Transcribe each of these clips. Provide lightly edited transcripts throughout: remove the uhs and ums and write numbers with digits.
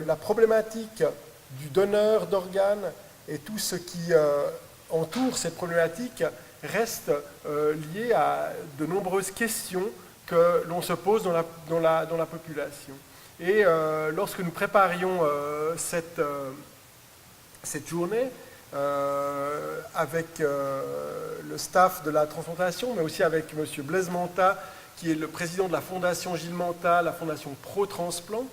La problématique du donneur d'organes et tout ce qui entoure cette problématique reste lié à de nombreuses questions que l'on se pose dans la population. Et lorsque nous préparions cette journée, avec le staff de la transplantation, mais aussi avec M. Blaise Manta, qui est le président de la Fondation Gilles Manta, la Fondation Pro-Transplant,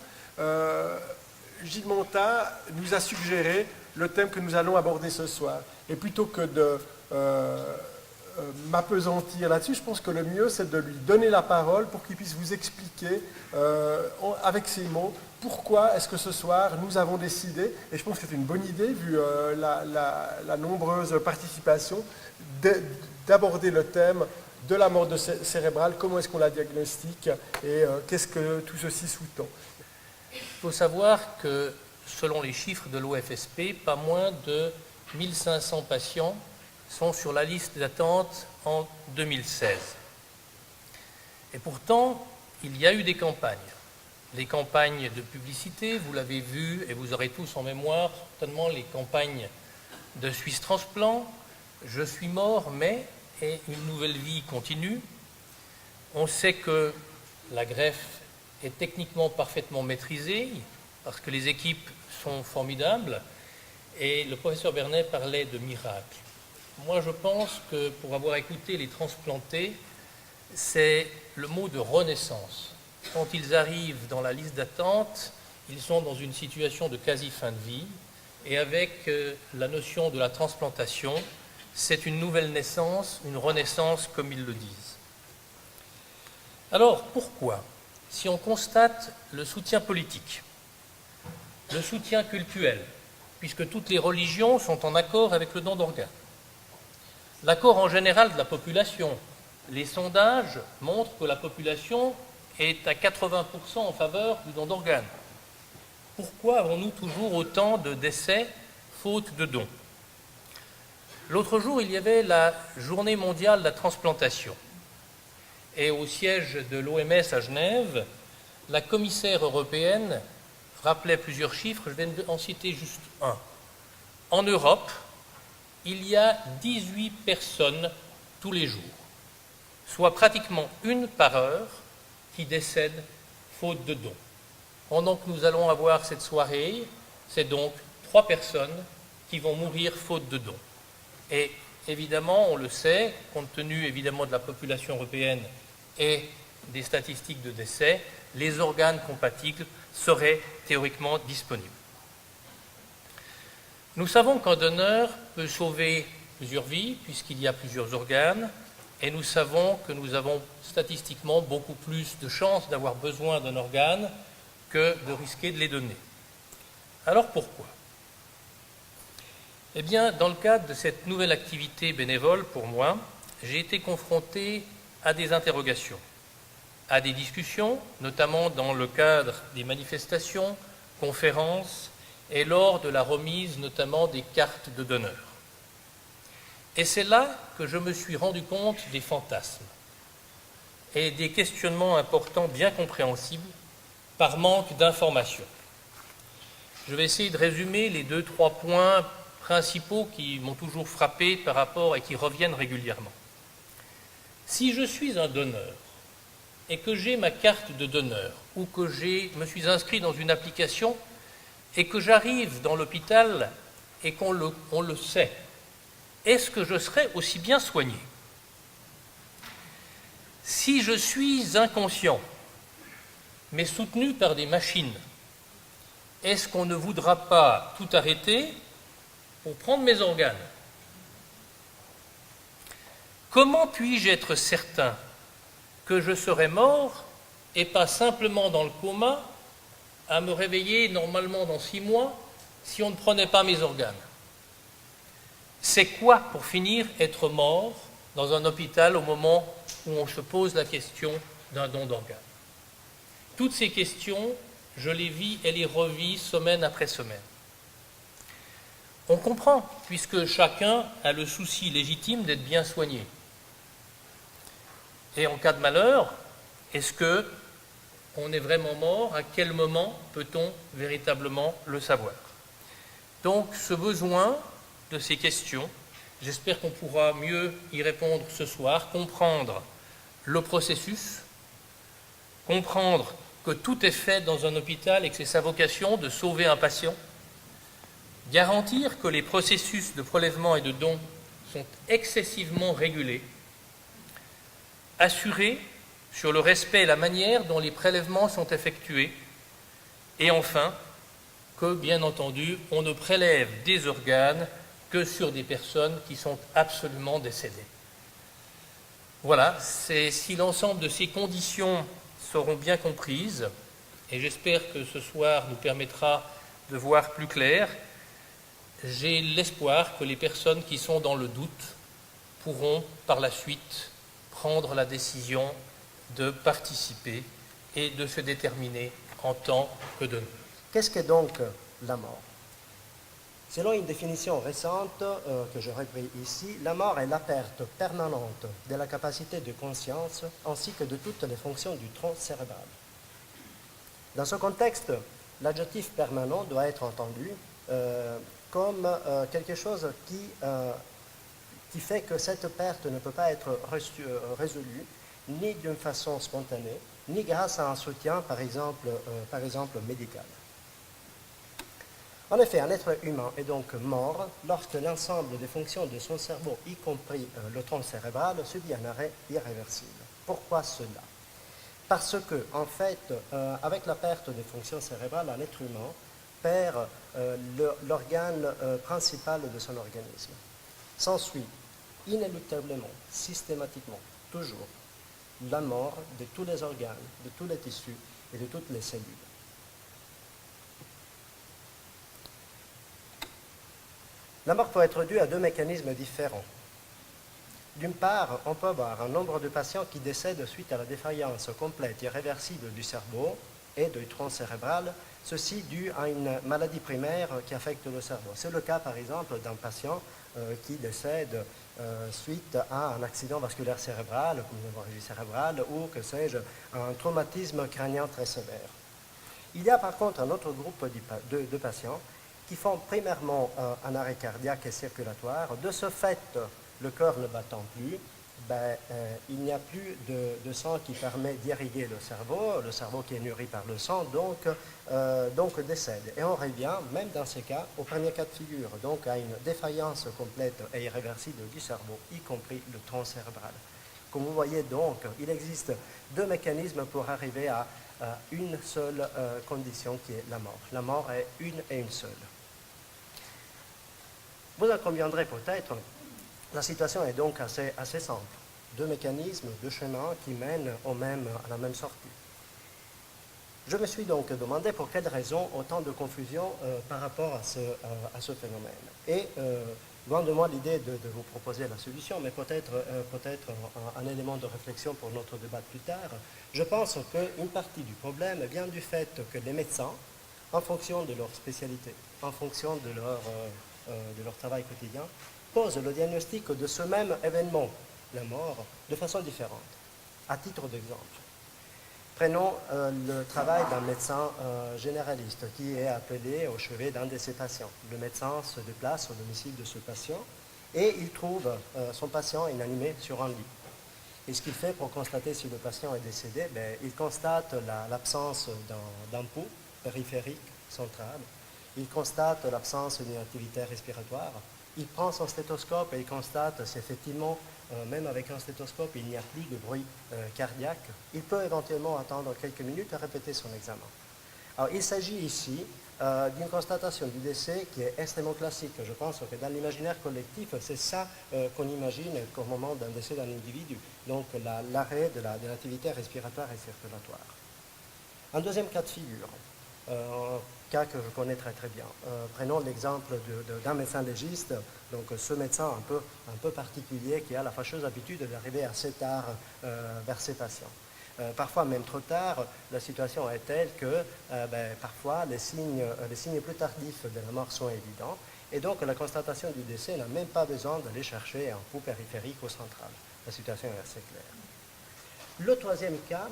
Gilles Manta nous a suggéré le thème que nous allons aborder ce soir. Et plutôt que de m'appesantir là-dessus, je pense que le mieux, c'est de lui donner la parole pour qu'il puisse vous expliquer avec ses mots pourquoi est-ce que ce soir nous avons décidé, et je pense que c'est une bonne idée vu la nombreuse participation, d'aborder le thème de la mort cérébrale, comment est-ce qu'on la diagnostique et qu'est-ce que tout ceci sous-tend. Il faut savoir que, selon les chiffres de l'OFSP, pas moins de 1500 patients sont sur la liste d'attente en 2016. Et pourtant, il y a eu des campagnes. Les campagnes de publicité, vous l'avez vu, et vous aurez tous en mémoire, certainement les campagnes de Suisse Transplant, Je suis mort, mais, et une nouvelle vie continue. On sait que la greffe est techniquement parfaitement maîtrisée, parce que les équipes sont formidables, et le professeur Bernet parlait de miracle. Moi, je pense que, pour avoir écouté les transplantés, c'est le mot de renaissance. Quand ils arrivent dans la liste d'attente, ils sont dans une situation de quasi-fin de vie, et avec la notion de la transplantation, c'est une nouvelle naissance, une renaissance, comme ils le disent. Alors, pourquoi ? Si on constate le soutien politique, le soutien cultuel, puisque toutes les religions sont en accord avec le don d'organes, l'accord en général de la population, les sondages montrent que la population est à 80% en faveur du don d'organes. Pourquoi avons-nous toujours autant de décès faute de dons ? L'autre jour, il y avait la Journée mondiale de la transplantation. Et au siège de l'OMS à Genève, la commissaire européenne rappelait plusieurs chiffres, je vais en citer juste un. En Europe, il y a 18 personnes tous les jours, soit pratiquement une par heure, qui décèdent faute de dons. Pendant que nous allons avoir cette soirée, c'est donc 3 personnes qui vont mourir faute de dons. Et évidemment, on le sait, compte tenu évidemment de la population européenne et des statistiques de décès, les organes compatibles seraient théoriquement disponibles. Nous savons qu'un donneur peut sauver plusieurs vies, puisqu'il y a plusieurs organes, et nous savons que nous avons statistiquement beaucoup plus de chances d'avoir besoin d'un organe que de risquer de les donner. Alors pourquoi ? Eh bien, dans le cadre de cette nouvelle activité bénévole, pour moi, j'ai été confronté à des interrogations, à des discussions, notamment dans le cadre des manifestations, conférences et lors de la remise notamment des cartes de donneurs. Et c'est là que je me suis rendu compte des fantasmes et des questionnements importants bien compréhensibles par manque d'informations. Je vais essayer de résumer les 2-3 points principaux qui m'ont toujours frappé par rapport et qui reviennent régulièrement. Si je suis un donneur et que j'ai ma carte de donneur ou que me suis inscrit dans une application et que j'arrive dans l'hôpital et qu'on le sait, est-ce que je serai aussi bien soigné ? Si je suis inconscient, mais soutenu par des machines, est-ce qu'on ne voudra pas tout arrêter pour prendre mes organes ? Comment puis-je être certain que je serai mort et pas simplement dans le coma à me réveiller normalement dans 6 mois si on ne prenait pas mes organes ? C'est quoi, pour finir, être mort dans un hôpital au moment où on se pose la question d'un don d'organes ? Toutes ces questions, je les vis et les revis semaine après semaine. On comprend, puisque chacun a le souci légitime d'être bien soigné. Et en cas de malheur, est-ce que on est vraiment mort? À quel moment peut-on véritablement le savoir? Donc ce besoin de ces questions, j'espère qu'on pourra mieux y répondre ce soir, comprendre le processus, comprendre que tout est fait dans un hôpital et que c'est sa vocation de sauver un patient, garantir que les processus de prélèvement et de don sont excessivement régulés, assurer sur le respect et la manière dont les prélèvements sont effectués, et enfin, que, bien entendu, on ne prélève des organes que sur des personnes qui sont absolument décédées. Voilà, si l'ensemble de ces conditions seront bien comprises, et j'espère que ce soir nous permettra de voir plus clair, j'ai l'espoir que les personnes qui sont dans le doute pourront par la suite prendre la décision de participer et de se déterminer en tant que donneur. Qu'est-ce qu'est donc la mort? Selon une définition récente que je repris ici, la mort est la perte permanente de la capacité de conscience ainsi que de toutes les fonctions du tronc cérébral. Dans ce contexte, l'adjectif permanent doit être entendu comme quelque chose qui fait que cette perte ne peut pas être résolue ni d'une façon spontanée, ni grâce à un soutien, par exemple médical. En effet, un être humain est donc mort lorsque l'ensemble des fonctions de son cerveau, y compris le tronc cérébral, subit un arrêt irréversible. Pourquoi cela? Parce que, en fait, avec la perte des fonctions cérébrales, un être humain perd l'organe principal de son organisme. S'ensuit inéluctablement, systématiquement, toujours, la mort de tous les organes, de tous les tissus et de toutes les cellules. La mort peut être due à deux mécanismes différents. D'une part, on peut avoir un nombre de patients qui décèdent suite à la défaillance complète et irréversible du cerveau et du tronc cérébral, ceci dû à une maladie primaire qui affecte le cerveau. C'est le cas, par exemple, d'un patient qui décède suite à un accident vasculaire cérébral, comme une hémorragie cérébrale, ou, que sais-je, un traumatisme crânien très sévère. Il y a par contre un autre groupe de patients qui font primairement un arrêt cardiaque et circulatoire. De ce fait, le cœur ne battant plus, il n'y a plus de sang qui permet d'irriguer le cerveau qui est nourri par le sang, donc décède. Et on revient, même dans ces cas, au premier cas de figure, donc à une défaillance complète et irréversible du cerveau, y compris le tronc cérébral. Comme vous voyez donc, il existe deux mécanismes pour arriver à une seule condition qui est la mort. La mort est une et une seule. Vous en conviendrez peut-être, la situation est donc assez simple. Deux mécanismes, deux chemins qui mènent à la même sortie. Je me suis donc demandé pour quelles raisons autant de confusion par rapport à ce phénomène. Et loin de moi l'idée de vous proposer la solution, mais peut-être un élément de réflexion pour notre débat plus tard, je pense qu'une partie du problème vient du fait que les médecins, en fonction de leur spécialité, en fonction de leur travail quotidien, posent le diagnostic de ce même événement, la mort, de façon différente. À titre d'exemple, prenons le travail d'un médecin généraliste qui est appelé au chevet d'un de ses patients. Le médecin se déplace au domicile de ce patient et il trouve son patient inanimé sur un lit. Et ce qu'il fait pour constater si le patient est décédé, il constate l'absence d'un pouls périphérique central, il constate l'absence d'une activité respiratoire, il prend son stéthoscope et il constate si effectivement, même avec un stéthoscope, il n'y a plus de bruit cardiaque. Il peut éventuellement attendre quelques minutes et répéter son examen. Alors, il s'agit ici d'une constatation du décès qui est extrêmement classique. Je pense que dans l'imaginaire collectif, c'est ça qu'on imagine qu'au moment d'un décès d'un individu, donc l'arrêt de l'activité respiratoire et circulatoire. Un deuxième cas de figure, cas que je connais très très bien. Prenons l'exemple d'un médecin légiste, donc ce médecin un peu particulier qui a la fâcheuse habitude d'arriver assez tard vers ses patients. Parfois même trop tard, la situation est telle que parfois les signes plus tardifs de la mort sont évidents Et donc la constatation du décès n'a même pas besoin d'aller chercher un pouls périphérique au central. La situation est assez claire. Le troisième cas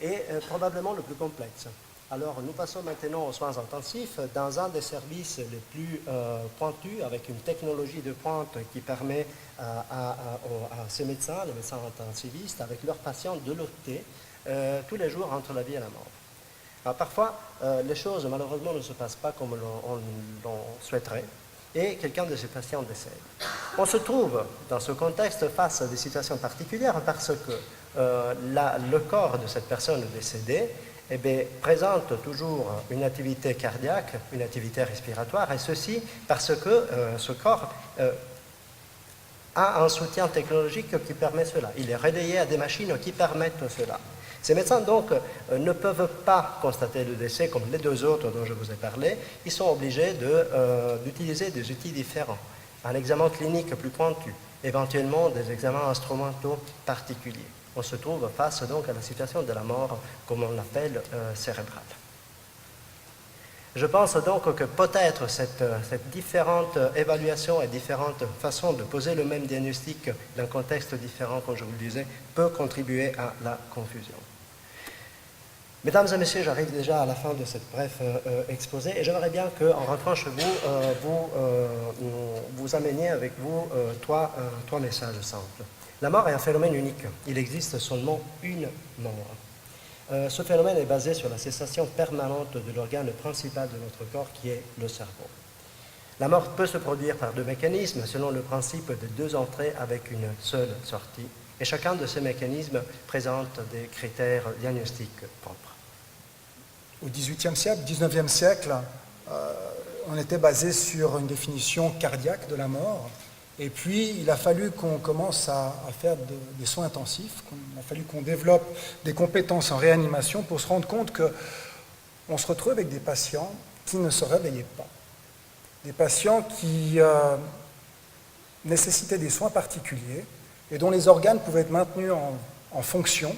est probablement le plus complexe. Alors nous passons maintenant aux soins intensifs dans un des services les plus pointus, avec une technologie de pointe qui permet à ces médecins, les médecins intensivistes, avec leurs patients de lutter tous les jours entre la vie et la mort. Alors, parfois, les choses malheureusement ne se passent pas comme l'on souhaiterait, et quelqu'un de ces patients décède. On se trouve dans ce contexte face à des situations particulières parce que le corps de cette personne décédée présente toujours une activité cardiaque, une activité respiratoire, et ceci parce que ce corps a un soutien technologique qui permet cela. Il est relayé à des machines qui permettent cela. Ces médecins, donc, ne peuvent pas constater le décès comme les deux autres dont je vous ai parlé. Ils sont obligés d'utiliser des outils différents. Un examen clinique plus pointu, éventuellement des examens instrumentaux particuliers. On se trouve face, donc, à la situation de la mort, comme on l'appelle, cérébrale. Je pense donc que peut-être cette différente évaluation et différentes façons de poser le même diagnostic dans un contexte différent, comme je vous le disais, peut contribuer à la confusion. Mesdames et messieurs, j'arrive déjà à la fin de cette bref exposé et j'aimerais bien qu'en rentrant chez vous, vous ameniez avec vous trois messages simples. La mort est un phénomène unique. Il existe seulement une mort. Ce phénomène est basé sur la cessation permanente de l'organe principal de notre corps qui est le cerveau. La mort peut se produire par deux mécanismes selon le principe de deux entrées avec une seule sortie. Et chacun de ces mécanismes présente des critères diagnostiques propres. Au XVIIIe siècle, XIXe siècle, on était basé sur une définition cardiaque de la mort. Et puis, il a fallu qu'on commence à faire des soins intensifs, il a fallu qu'on développe des compétences en réanimation pour se rendre compte qu'on se retrouve avec des patients qui ne se réveillaient pas. Des patients qui nécessitaient des soins particuliers et dont les organes pouvaient être maintenus en fonction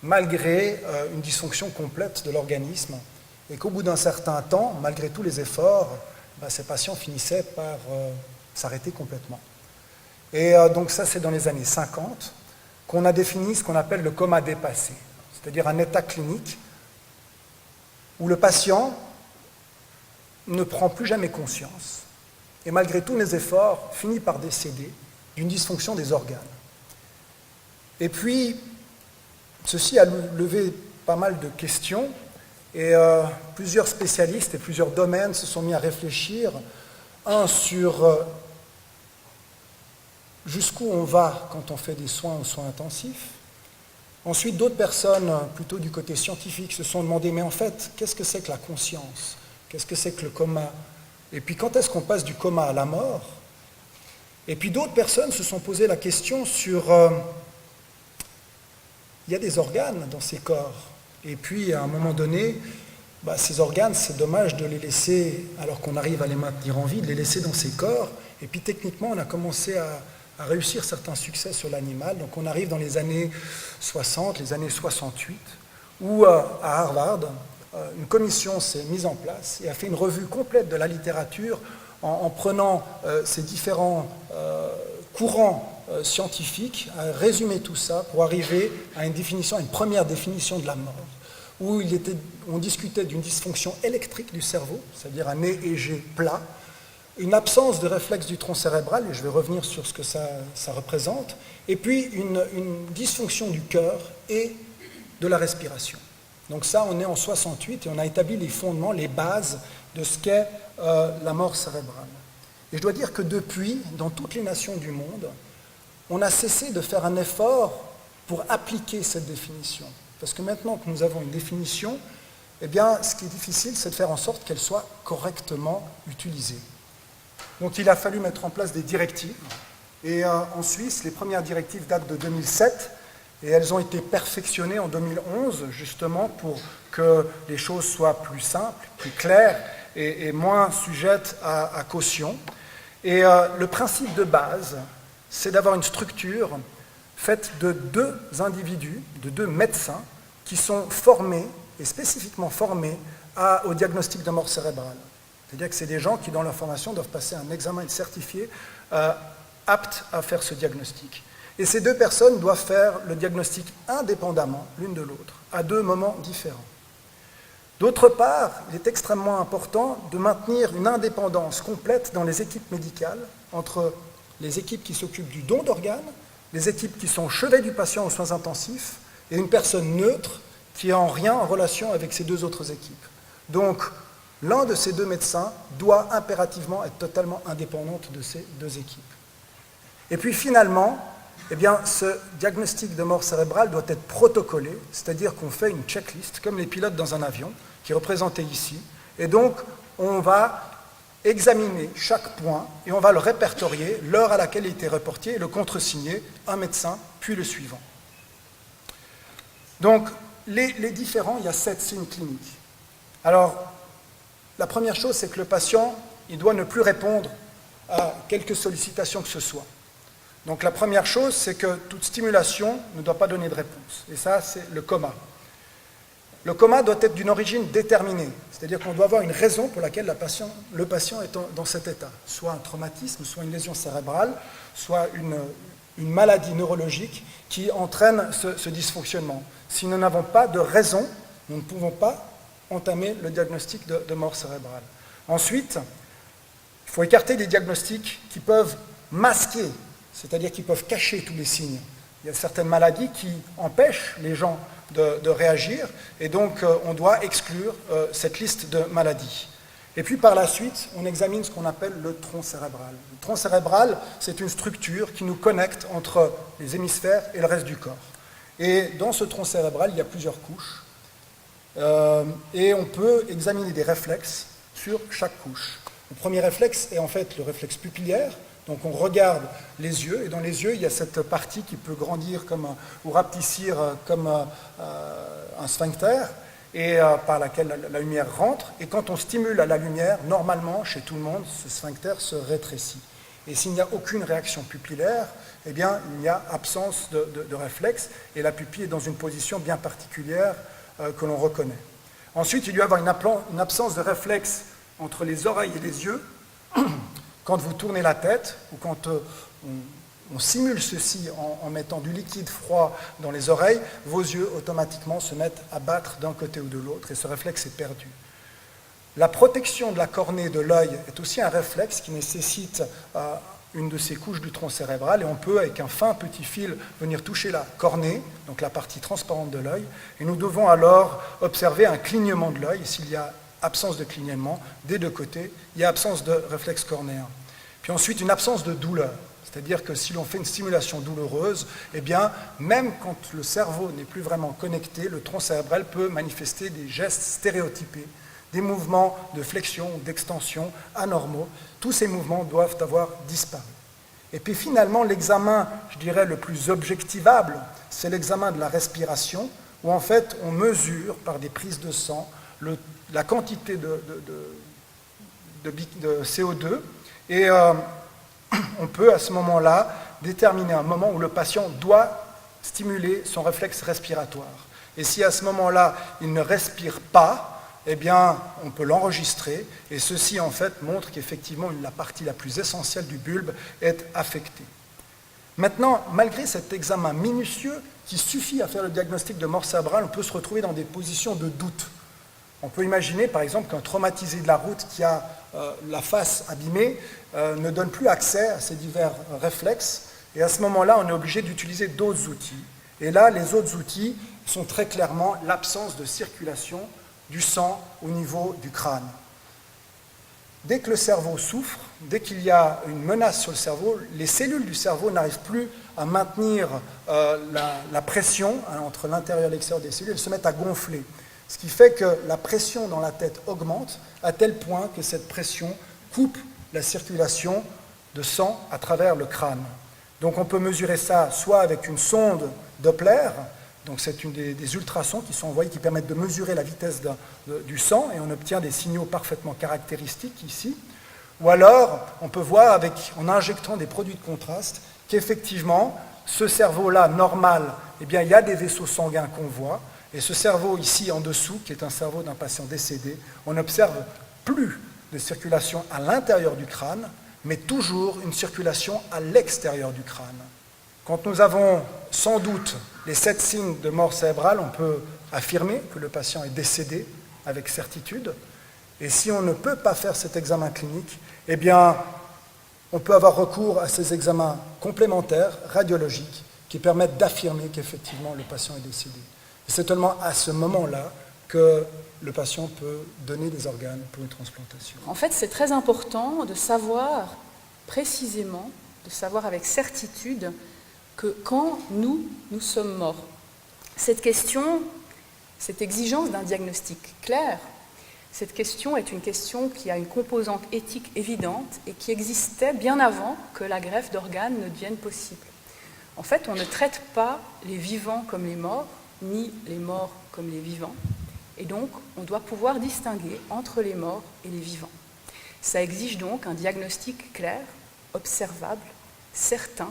malgré une dysfonction complète de l'organisme. Et qu'au bout d'un certain temps, malgré tous les efforts, ces patients finissaient par s'arrêter complètement. Et donc ça, c'est dans les années 50 qu'on a défini ce qu'on appelle le coma dépassé, c'est-à-dire un état clinique où le patient ne prend plus jamais conscience et malgré tous les efforts, finit par décéder d'une dysfonction des organes. Et puis, ceci a levé pas mal de questions et plusieurs spécialistes et plusieurs domaines se sont mis à réfléchir, un sur jusqu'où on va quand on fait des soins ou soins intensifs. Ensuite, d'autres personnes, plutôt du côté scientifique, se sont demandé, mais en fait, qu'est-ce que c'est que la conscience? Qu'est-ce que c'est que le coma? Et puis, quand est-ce qu'on passe du coma à la mort? Et puis, d'autres personnes se sont posé la question sur... il y a des organes dans ces corps. Et puis, à un moment donné, ces organes, c'est dommage de les laisser, alors qu'on arrive à les maintenir en vie, de les laisser dans ces corps. Et puis, techniquement, on a commencé à réussir certains succès sur l'animal. Donc, on arrive dans les années 60, les années 68, où, à Harvard, une commission s'est mise en place et a fait une revue complète de la littérature en prenant ces différents courants scientifiques, a résumé tout ça pour arriver à une première définition de la mort, où on discutait d'une dysfonction électrique du cerveau, c'est-à-dire un EEG plat, une absence de réflexe du tronc cérébral, et je vais revenir sur ce que ça représente, et puis une dysfonction du cœur et de la respiration. Donc ça, on est en 68 et on a établi les fondements, les bases de ce qu'est la mort cérébrale. Et je dois dire que depuis, dans toutes les nations du monde, on a cessé de faire un effort pour appliquer cette définition. Parce que maintenant que nous avons une définition, eh bien, ce qui est difficile, c'est de faire en sorte qu'elle soit correctement utilisée. Donc il a fallu mettre en place des directives. Et en Suisse, les premières directives datent de 2007, et elles ont été perfectionnées en 2011, justement pour que les choses soient plus simples, plus claires, et moins sujettes à caution. Et le principe de base, c'est d'avoir une structure faite de deux individus, de deux médecins, qui sont formés, et spécifiquement formés, au diagnostic de mort cérébrale. C'est-à-dire que c'est des gens qui, dans leur formation, doivent passer un examen et certifié aptes à faire ce diagnostic. Et ces deux personnes doivent faire le diagnostic indépendamment l'une de l'autre, à deux moments différents. D'autre part, il est extrêmement important de maintenir une indépendance complète dans les équipes médicales entre les équipes qui s'occupent du don d'organes, les équipes qui sont au chevet du patient aux soins intensifs et une personne neutre qui est en rien en relation avec ces deux autres équipes. Donc, l'un de ces deux médecins doit impérativement être totalement indépendant de ces deux équipes. Et puis finalement, eh bien, ce diagnostic de mort cérébrale doit être protocolé, c'est-à-dire qu'on fait une checklist, comme les pilotes dans un avion, qui est représenté ici, et donc on va examiner chaque point et on va le répertorier, l'heure à laquelle il était reporté, et le contresigner, un médecin, puis le suivant. Donc, les différents, il y a 7 signes cliniques. Alors, la première chose, c'est que le patient, il doit ne plus répondre à quelque sollicitation que ce soit. Donc la première chose, c'est que toute stimulation ne doit pas donner de réponse. Et ça, c'est le coma. Le coma doit être d'une origine déterminée, c'est-à-dire qu'on doit avoir une raison pour laquelle le patient est dans cet état. Soit un traumatisme, soit une lésion cérébrale, soit une maladie neurologique qui entraîne ce dysfonctionnement. Si nous n'avons pas de raison, nous ne pouvons pas entamer le diagnostic de mort cérébrale. Ensuite, il faut écarter des diagnostics qui peuvent masquer, c'est-à-dire qui peuvent cacher tous les signes. Il y a certaines maladies qui empêchent les gens de réagir, et donc on doit exclure cette liste de maladies. Et puis par la suite, on examine ce qu'on appelle le tronc cérébral. Le tronc cérébral, c'est une structure qui nous connecte entre les hémisphères et le reste du corps. Et dans ce tronc cérébral, il y a plusieurs couches, et on peut examiner des réflexes sur chaque couche. Le premier réflexe est en fait le réflexe pupillaire. Donc on regarde les yeux, et dans les yeux, il y a cette partie qui peut grandir ou rapetissir comme un sphincter, et par laquelle la lumière rentre. Et quand on stimule à la lumière, normalement, chez tout le monde, ce sphincter se rétrécit. Et s'il n'y a aucune réaction pupillaire, eh bien, il y a absence de réflexe, et la pupille est dans une position bien particulière que l'on reconnaît. Ensuite, il doit y avoir une absence de réflexe entre les oreilles et les yeux. Quand vous tournez la tête, ou quand on simule ceci en mettant du liquide froid dans les oreilles, vos yeux automatiquement se mettent à battre d'un côté ou de l'autre, et ce réflexe est perdu. La protection de la cornée de l'œil est aussi un réflexe qui nécessite une de ces couches du tronc cérébral, et on peut, avec un fin petit fil, venir toucher la cornée, donc la partie transparente de l'œil, et nous devons alors observer un clignement de l'œil. S'il y a absence de clignement des deux côtés, il y a absence de réflexe cornéen. Puis ensuite, une absence de douleur, c'est-à-dire que si l'on fait une stimulation douloureuse, eh bien, même quand le cerveau n'est plus vraiment connecté, le tronc cérébral peut manifester des gestes stéréotypés, des mouvements de flexion ou d'extension anormaux. Tous ces mouvements doivent avoir disparu. Et puis finalement, l'examen, je dirais, le plus objectivable, c'est l'examen de la respiration, où en fait, on mesure par des prises de sang la quantité de CO2, et on peut à ce moment-là déterminer un moment où le patient doit stimuler son réflexe respiratoire. Et si à ce moment-là il ne respire pas, eh bien on peut l'enregistrer, et ceci en fait montre qu'effectivement la partie la plus essentielle du bulbe est affectée. Maintenant, malgré cet examen minutieux qui suffit à faire le diagnostic de mort cérébrale, on peut se retrouver dans des positions de doute. On peut imaginer par exemple qu'un traumatisé de la route qui a la face abîmée ne donne plus accès à ces divers réflexes, et à ce moment-là on est obligé d'utiliser d'autres outils. Et là les autres outils sont très clairement l'absence de circulation du sang au niveau du crâne. Dès que le cerveau souffre, dès qu'il y a une menace sur le cerveau, les cellules du cerveau n'arrivent plus à maintenir la pression entre l'intérieur et l'extérieur des cellules, elles se mettent à gonfler. Ce qui fait que la pression dans la tête augmente à tel point que cette pression coupe la circulation de sang à travers le crâne. Donc on peut mesurer ça soit avec une sonde Doppler, donc c'est une des ultrasons qui sont envoyés qui permettent de mesurer la vitesse du sang, et on obtient des signaux parfaitement caractéristiques ici, ou alors on peut voir en injectant des produits de contraste qu'effectivement ce cerveau-là normal, eh bien, il y a des vaisseaux sanguins qu'on voit. Et ce cerveau ici en dessous, qui est un cerveau d'un patient décédé, on n'observe plus de circulation à l'intérieur du crâne, mais toujours une circulation à l'extérieur du crâne. Quand nous avons sans doute les 7 signes de mort cérébrale, on peut affirmer que le patient est décédé avec certitude. Et si on ne peut pas faire cet examen clinique, eh bien, on peut avoir recours à ces examens complémentaires, radiologiques, qui permettent d'affirmer qu'effectivement le patient est décédé. Et c'est seulement à ce moment-là que le patient peut donner des organes pour une transplantation. En fait, c'est très important de savoir précisément, de savoir avec certitude que quand nous sommes morts. Cette question, cette exigence d'un diagnostic clair, cette question est une question qui a une composante éthique évidente et qui existait bien avant que la greffe d'organes ne devienne possible. En fait, on ne traite pas les vivants comme les morts, ni les morts comme les vivants, et donc on doit pouvoir distinguer entre les morts et les vivants. Ça exige donc un diagnostic clair, observable, certain,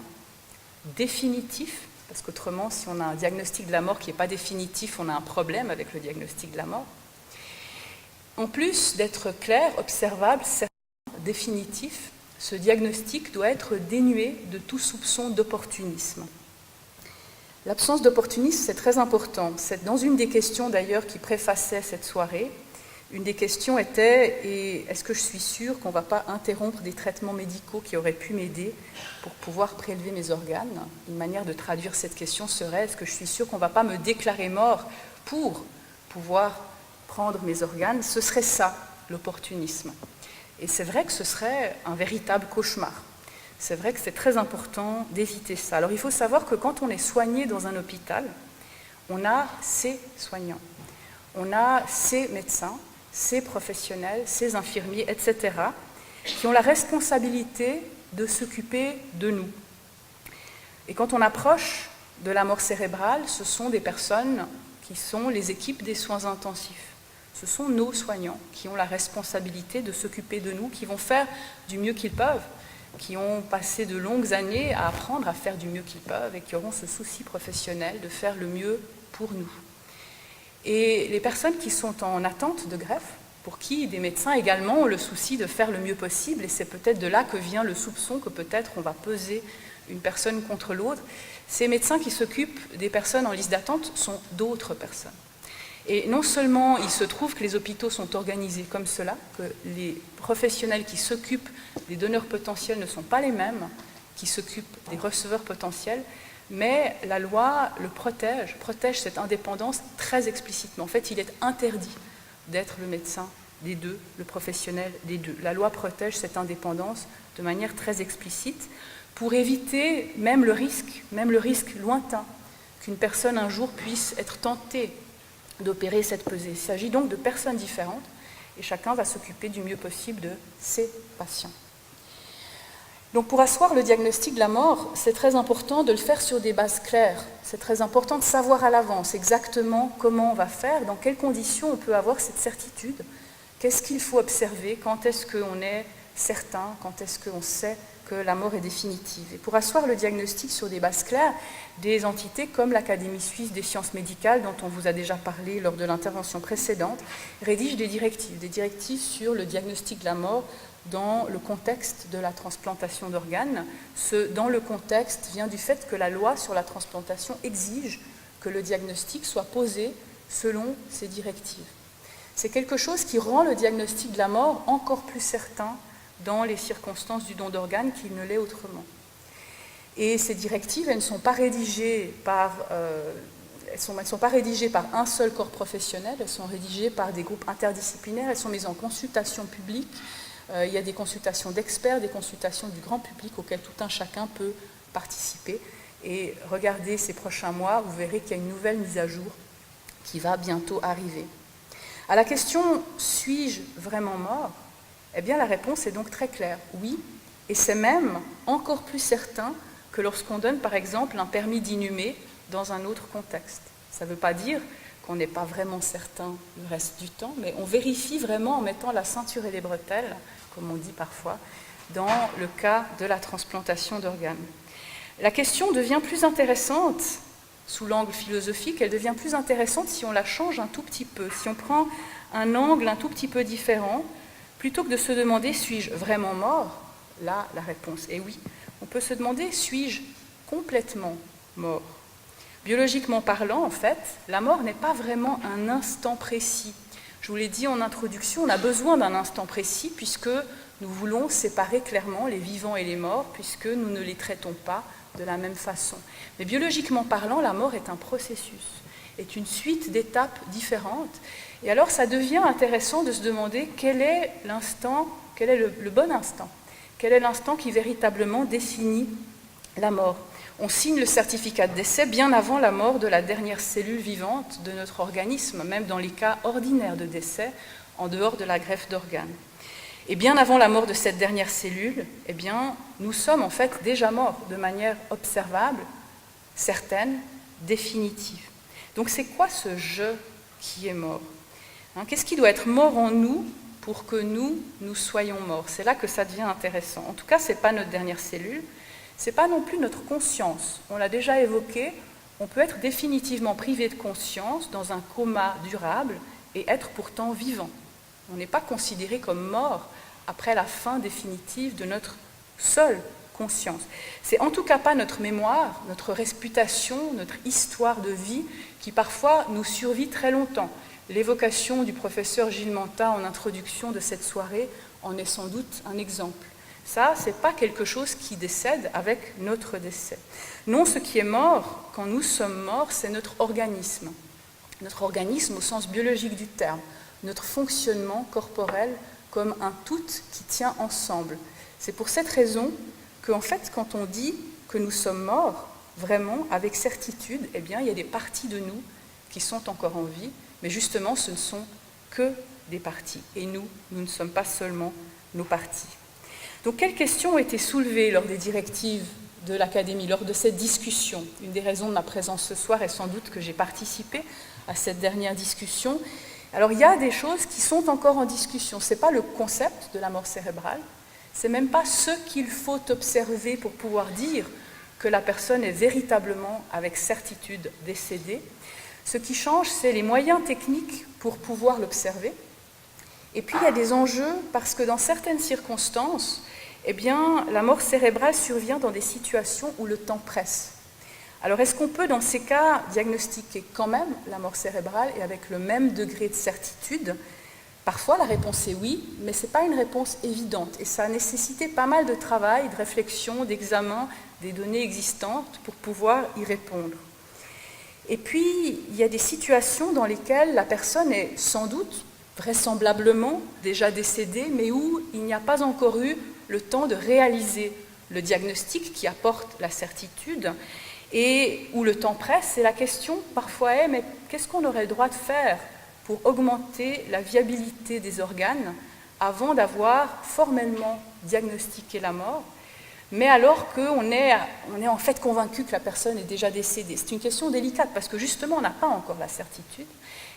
définitif, parce qu'autrement, si on a un diagnostic de la mort qui n'est pas définitif, on a un problème avec le diagnostic de la mort. En plus d'être clair, observable, certain, définitif, ce diagnostic doit être dénué de tout soupçon d'opportunisme. L'absence d'opportunisme, c'est très important. C'est dans une des questions d'ailleurs qui préfaçait cette soirée. Une des questions était « Est-ce que je suis sûre qu'on ne va pas interrompre des traitements médicaux qui auraient pu m'aider pour pouvoir prélever mes organes ?» Une manière de traduire cette question serait « Est-ce que je suis sûre qu'on ne va pas me déclarer mort pour pouvoir prendre mes organes ?» Ce serait ça, l'opportunisme. Et c'est vrai que ce serait un véritable cauchemar. C'est vrai que c'est très important d'éviter ça. Alors il faut savoir que quand on est soigné dans un hôpital, on a ses soignants, on a ses médecins, ces professionnels, ces infirmiers, etc., qui ont la responsabilité de s'occuper de nous. Et quand on approche de la mort cérébrale, ce sont des personnes qui sont les équipes des soins intensifs. Ce sont nos soignants qui ont la responsabilité de s'occuper de nous, qui vont faire du mieux qu'ils peuvent, qui ont passé de longues années à apprendre à faire du mieux qu'ils peuvent et qui auront ce souci professionnel de faire le mieux pour nous. Et les personnes qui sont en attente de greffe, pour qui des médecins également ont le souci de faire le mieux possible, et c'est peut-être de là que vient le soupçon que peut-être on va peser une personne contre l'autre, ces médecins qui s'occupent des personnes en liste d'attente sont d'autres personnes. Et non seulement il se trouve que les hôpitaux sont organisés comme cela, que les professionnels qui s'occupent des donneurs potentiels ne sont pas les mêmes qui s'occupent des receveurs potentiels, mais la loi le protège cette indépendance très explicitement. En fait, il est interdit d'être le médecin des deux, le professionnel des deux. La loi protège cette indépendance de manière très explicite pour éviter même le risque lointain qu'une personne un jour puisse être tentée d'opérer cette pesée. Il s'agit donc de personnes différentes et chacun va s'occuper du mieux possible de ses patients. Donc pour asseoir le diagnostic de la mort, c'est très important de le faire sur des bases claires. C'est très important de savoir à l'avance exactement comment on va faire, dans quelles conditions on peut avoir cette certitude, qu'est-ce qu'il faut observer, quand est-ce qu'on est certain, quand est-ce qu'on sait que la mort est définitive. Et pour asseoir le diagnostic sur des bases claires, des entités comme l'Académie suisse des sciences médicales, dont on vous a déjà parlé lors de l'intervention précédente, rédigent des directives sur le diagnostic de la mort dans le contexte de la transplantation d'organes. Ce « dans le contexte » vient du fait que la loi sur la transplantation exige que le diagnostic soit posé selon ces directives. C'est quelque chose qui rend le diagnostic de la mort encore plus certain dans les circonstances du don d'organes qu'il ne l'est autrement. Et ces directives, elles ne sont pas rédigées par un seul corps professionnel, elles sont rédigées par des groupes interdisciplinaires, elles sont mises en consultation publique. Il y a des consultations d'experts, des consultations du grand public auxquelles tout un chacun peut participer. Et regardez ces prochains mois, vous verrez qu'il y a une nouvelle mise à jour qui va bientôt arriver. À la question « suis-je vraiment mort ?», eh bien la réponse est donc très claire, oui, et c'est même encore plus certain que lorsqu'on donne par exemple un permis d'inhumer dans un autre contexte. Ça ne veut pas dire qu'on n'est pas vraiment certain le reste du temps, mais on vérifie vraiment en mettant la ceinture et les bretelles, comme on dit parfois, dans le cas de la transplantation d'organes. La question devient plus intéressante sous l'angle philosophique, elle devient plus intéressante si on la change un tout petit peu, si on prend un angle un tout petit peu différent, Plutôt que de se demander « suis-je vraiment mort ?», là, la réponse est oui. On peut se demander « suis-je complètement mort ?» Biologiquement parlant, en fait, la mort n'est pas vraiment un instant précis. Je vous l'ai dit en introduction, on a besoin d'un instant précis puisque nous voulons séparer clairement les vivants et les morts, puisque nous ne les traitons pas de la même façon. Mais biologiquement parlant, la mort est un processus, est une suite d'étapes différentes. Et alors ça devient intéressant de se demander quel est l'instant, quel est le bon instant, quel est l'instant qui véritablement définit la mort. On signe le certificat de décès bien avant la mort de la dernière cellule vivante de notre organisme, même dans les cas ordinaires de décès, en dehors de la greffe d'organes. Et bien avant la mort de cette dernière cellule, eh bien, nous sommes en fait déjà morts de manière observable, certaine, définitive. Donc c'est quoi ce « je » qui est mort ? Qu'est-ce qui doit être mort en nous pour que nous soyons morts ? C'est là que ça devient intéressant. En tout cas, ce n'est pas notre dernière cellule, ce n'est pas non plus notre conscience. On l'a déjà évoqué, on peut être définitivement privé de conscience dans un coma durable et être pourtant vivant. On n'est pas considéré comme mort après la fin définitive de notre seule conscience. C'est en tout cas pas notre mémoire, notre réputation, notre histoire de vie qui parfois nous survit très longtemps. L'évocation du professeur Gilles Manta en introduction de cette soirée en est sans doute un exemple. Ça, ce n'est pas quelque chose qui décède avec notre décès. Non, ce qui est mort, quand nous sommes morts, c'est notre organisme. Notre organisme au sens biologique du terme. Notre fonctionnement corporel comme un tout qui tient ensemble. C'est pour cette raison qu'en fait, quand on dit que nous sommes morts, vraiment, avec certitude, eh bien, il y a des parties de nous qui sont encore en vie, mais justement, ce ne sont que des parties. Et nous ne sommes pas seulement nos parties. Donc, quelles questions ont été soulevées lors des directives de l'Académie, lors de cette discussion ? Une des raisons de ma présence ce soir est sans doute que j'ai participé à cette dernière discussion. Alors, il y a des choses qui sont encore en discussion. Ce n'est pas le concept de la mort cérébrale, ce n'est même pas ce qu'il faut observer pour pouvoir dire que la personne est véritablement, avec certitude, décédée. Ce qui change, c'est les moyens techniques pour pouvoir l'observer. Et puis, il y a des enjeux parce que dans certaines circonstances, eh bien, la mort cérébrale survient dans des situations où le temps presse. Alors, est-ce qu'on peut, dans ces cas, diagnostiquer quand même la mort cérébrale et avec le même degré de certitude ? Parfois, la réponse est oui, mais ce n'est pas une réponse évidente. Et ça a nécessité pas mal de travail, de réflexion, d'examen des données existantes pour pouvoir y répondre. Et puis, il y a des situations dans lesquelles la personne est sans doute, vraisemblablement, déjà décédée, mais où il n'y a pas encore eu le temps de réaliser le diagnostic qui apporte la certitude et où le temps presse. Et la question parfois est, mais qu'est-ce qu'on aurait le droit de faire pour augmenter la viabilité des organes avant d'avoir formellement diagnostiqué la mort, mais alors qu'on est en fait convaincu que la personne est déjà décédée. C'est une question délicate parce que justement on n'a pas encore la certitude